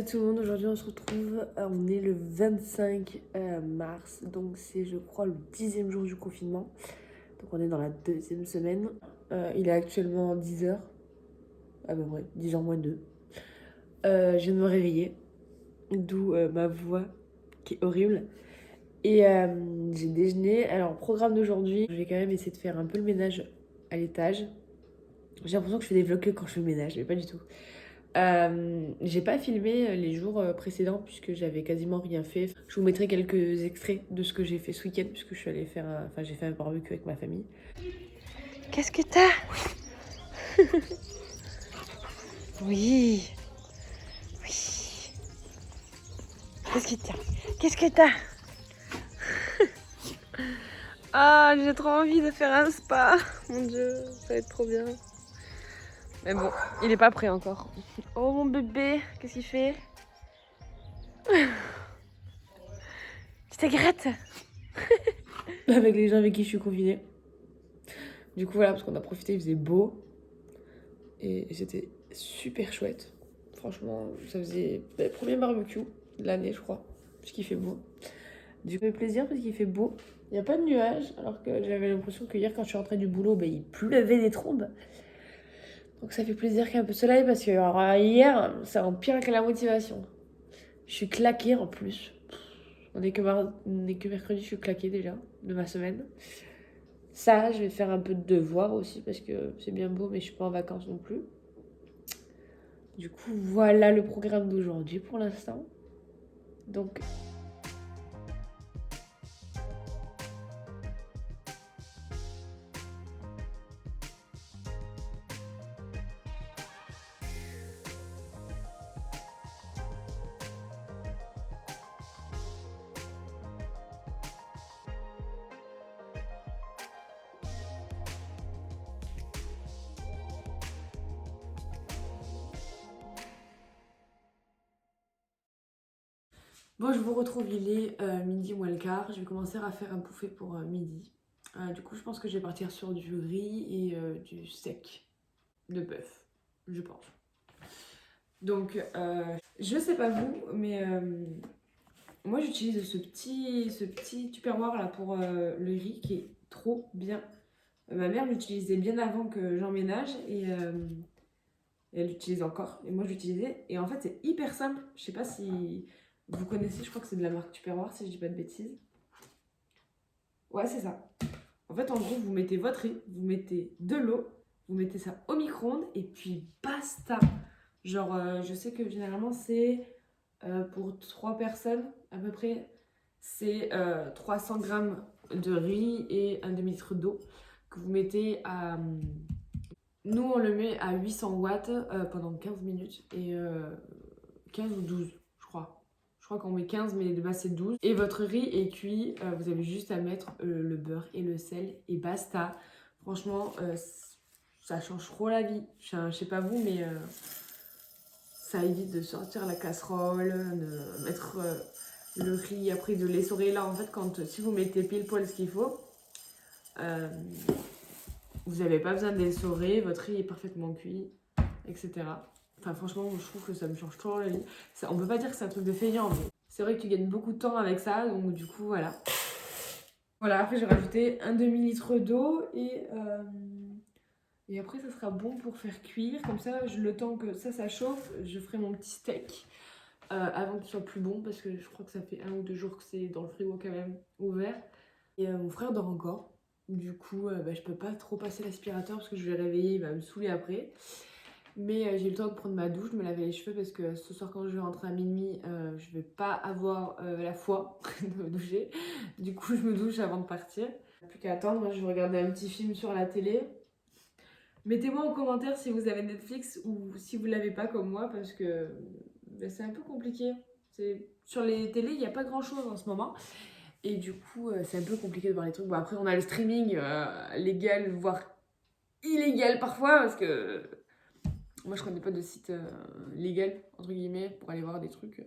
Salut tout le monde, aujourd'hui on se retrouve, on est le 25 mars, donc c'est je crois le 10e jour du confinement, donc on est dans la 2e semaine. Il est actuellement 10h, à peu près, 10h moins 2. Je viens de me réveiller, d'où ma voix qui est horrible. Et j'ai déjeuné, alors programme d'aujourd'hui, je vais quand même essayer de faire un peu le ménage à l'étage. J'ai l'impression que je fais des vlogs que quand je fais le ménage, mais pas du tout. J'ai pas filmé les jours précédents puisque j'avais quasiment rien fait. Je vous mettrai quelques extraits de ce que j'ai fait ce week-end puisque je suis allée faire j'ai fait un barbecue avec ma famille. Qu'est-ce que t'as? Oui. Oui. Qu'est-ce que t'as? Qu'est-ce que t'as? Ah, j'ai trop envie de faire un spa. Mon dieu, ça va être trop bien. Mais bon, il est pas prêt encore. Oh mon bébé, qu'est-ce qu'il fait? Tu te gratte? Avec les gens avec qui je suis confinée. Du coup voilà, parce qu'on a profité, il faisait beau. Et c'était super chouette. Franchement, ça faisait le premier barbecue de l'année, je crois, puisqu'il fait beau. Du coup, ça fait plaisir parce qu'il fait beau. Il n'y a pas de nuages, alors que j'avais l'impression que hier, quand je suis rentrée du boulot, il pleuvait des trombes. Donc ça fait plaisir qu'il y ait un peu de soleil parce que alors, hier, ça empire que la motivation. Je suis claquée en plus. On est que mercredi, je suis claquée déjà de ma semaine. Ça, je vais faire un peu de devoir aussi parce que c'est bien beau, mais je suis pas en vacances non plus. Du coup, voilà le programme d'aujourd'hui pour l'instant. Donc, bon, je vous retrouve, il est midi moins le quart. Je vais commencer à faire un bouffé pour midi. Du coup, je pense que je vais partir sur du riz et du steak de bœuf, je pense. Donc, je sais pas vous, mais moi j'utilise ce petit tupperware là pour le riz qui est trop bien. Ma mère l'utilisait bien avant que j'emménage et elle l'utilise encore. Et moi j'utilisais. Et en fait, c'est hyper simple. Je sais pas si vous connaissez, je crois que c'est de la marque Tupperware si je dis pas de bêtises. Ouais, c'est ça. En fait, en gros, vous mettez votre riz, vous mettez de l'eau, vous mettez ça au micro-ondes et puis basta. Genre, je sais que généralement, c'est pour 3 personnes à peu près, c'est 300 grammes de riz et un demi-litre d'eau que vous mettez à. Nous, on le met à 800 watts pendant 15 minutes et 15 ou 12, je crois. Je crois qu'on met 15, mais de base c'est 12. Et votre riz est cuit, vous avez juste à mettre le beurre et le sel et basta. Franchement, ça change trop la vie. Je sais pas vous, mais ça évite de sortir la casserole, de mettre le riz, après de l'essorer. Là, en fait, si vous mettez pile poil ce qu'il faut, euh, vous n'avez pas besoin d'essorer, votre riz est parfaitement cuit, etc. Enfin, franchement, je trouve que ça me change trop la vie. On peut pas dire que c'est un truc de feignant, mais c'est vrai que tu gagnes beaucoup de temps avec ça, donc du coup, voilà. Voilà, après, j'ai rajouté un demi-litre d'eau et après, ça sera bon pour faire cuire. Comme ça, le temps que ça chauffe, je ferai mon petit steak avant qu'il soit plus bon, parce que je crois que ça fait 1 ou 2 jours que c'est dans le frigo quand même ouvert. Et mon frère dort encore. Du coup, je peux pas trop passer l'aspirateur parce que je vais le réveiller, il va me saouler après. Mais j'ai eu le temps de prendre ma douche, de me laver les cheveux parce que ce soir quand je vais rentrer à minuit, je vais pas avoir la foi de me doucher. Du coup, je me douche avant de partir. Plus qu'à attendre, moi je vais regarder un petit film sur la télé. Mettez-moi en commentaire si vous avez Netflix ou si vous l'avez pas comme moi parce que c'est un peu compliqué. Sur les télés, il n'y a pas grand chose en ce moment. Et du coup, c'est un peu compliqué de voir les trucs. Bon, après, on a le streaming légal, voire illégal parfois parce que moi, je connais pas de site légal, entre guillemets, pour aller voir des trucs.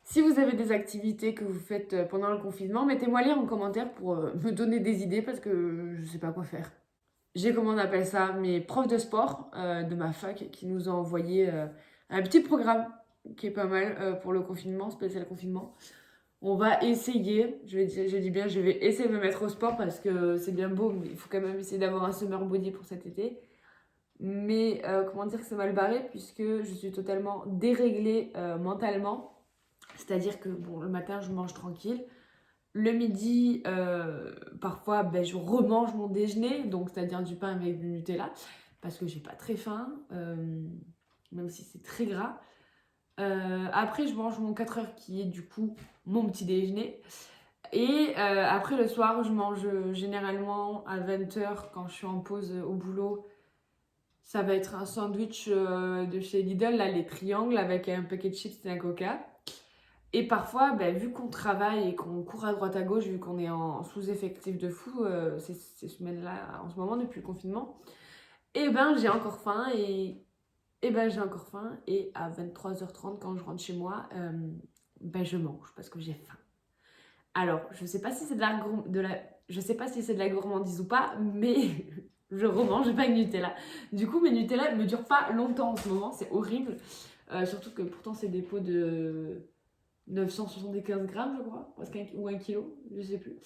Si vous avez des activités que vous faites pendant le confinement, mettez-moi-les en commentaire pour me donner des idées parce que je sais pas quoi faire. J'ai, comment on appelle ça, mes profs de sport de ma fac qui nous ont envoyé un petit programme qui est pas mal pour le confinement, spécial confinement. On va essayer, je dis bien, je vais essayer de me mettre au sport parce que c'est bien beau, mais il faut quand même essayer d'avoir un summer body pour cet été. Mais comment dire que c'est mal barré puisque je suis totalement déréglée mentalement. C'est-à-dire que bon, le matin, je mange tranquille. Le midi, parfois, ben, je remange mon déjeuner, donc c'est-à-dire du pain avec du Nutella, parce que j'ai pas très faim, même si c'est très gras. Après, je mange mon 4 heures qui est du coup mon petit déjeuner. Et après, le soir, je mange généralement à 20 h quand je suis en pause au boulot. Ça va être un sandwich de chez Lidl, là, les triangles, avec un paquet de chips et un coca. Et parfois, ben, vu qu'on travaille et qu'on court à droite à gauche, vu qu'on est en sous-effectif de fou ces semaines-là, en ce moment, depuis le confinement, et ben j'ai encore faim et à 23h30 quand je rentre chez moi, ben je mange parce que j'ai faim. Alors, je sais pas si c'est je sais pas si c'est de la gourmandise ou pas, mais je remange pas de Nutella. Du coup, mes Nutella ne durent pas longtemps en ce moment, c'est horrible. Surtout que pourtant c'est des pots de 975 grammes, je crois, presque ou 1 kilo, je sais plus.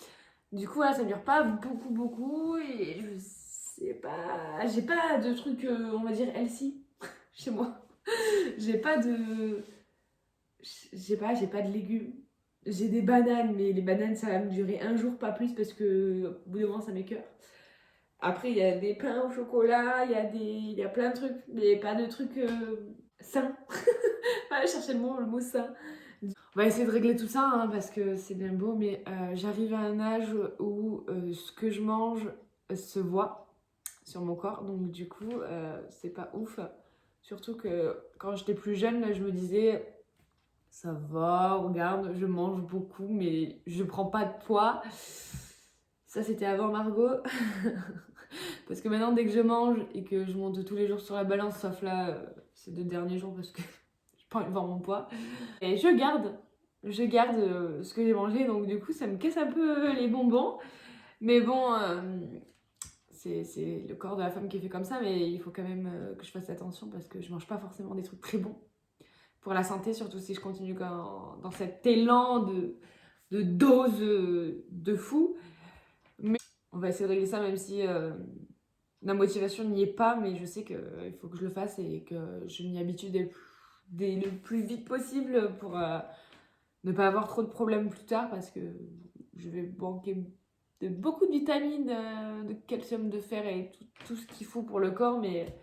Du coup, là, ça dure pas beaucoup et je sais pas, j'ai pas de trucs, on va dire, healthy chez moi. J'ai pas de, j'ai pas de légumes. J'ai des bananes, mais les bananes, ça va me durer un jour, pas plus, parce que au bout d'un moment, ça m'écoeure. Après, il y a des pains au chocolat, il y a plein de trucs, mais pas de trucs sains. Pas chercher le mot sain. On va essayer de régler tout ça hein, parce que c'est bien beau, mais j'arrive à un âge où ce que je mange se voit sur mon corps, donc du coup, c'est pas ouf. Surtout que quand j'étais plus jeune, je me disais, ça va, regarde, je mange beaucoup, mais je prends pas de poids. Ça, c'était avant Margot. Parce que maintenant, dès que je mange et que je monte tous les jours sur la balance, sauf là, ces 2 derniers jours, parce que j'ai pas envie de voir mon poids. Et je garde ce que j'ai mangé, donc du coup, ça me casse un peu les bonbons. Mais bon, c'est le corps de la femme qui est fait comme ça, mais il faut quand même que je fasse attention parce que je mange pas forcément des trucs très bons pour la santé, surtout si je continue dans cet élan de dose de fou. Mais on va essayer de régler ça, même si la motivation n'y est pas, mais je sais qu'il faut que je le fasse et que je m'y habitue le plus vite possible pour ne pas avoir trop de problèmes plus tard parce que je vais manquer de beaucoup de vitamines, de calcium, de fer et tout ce qu'il faut pour le corps, mais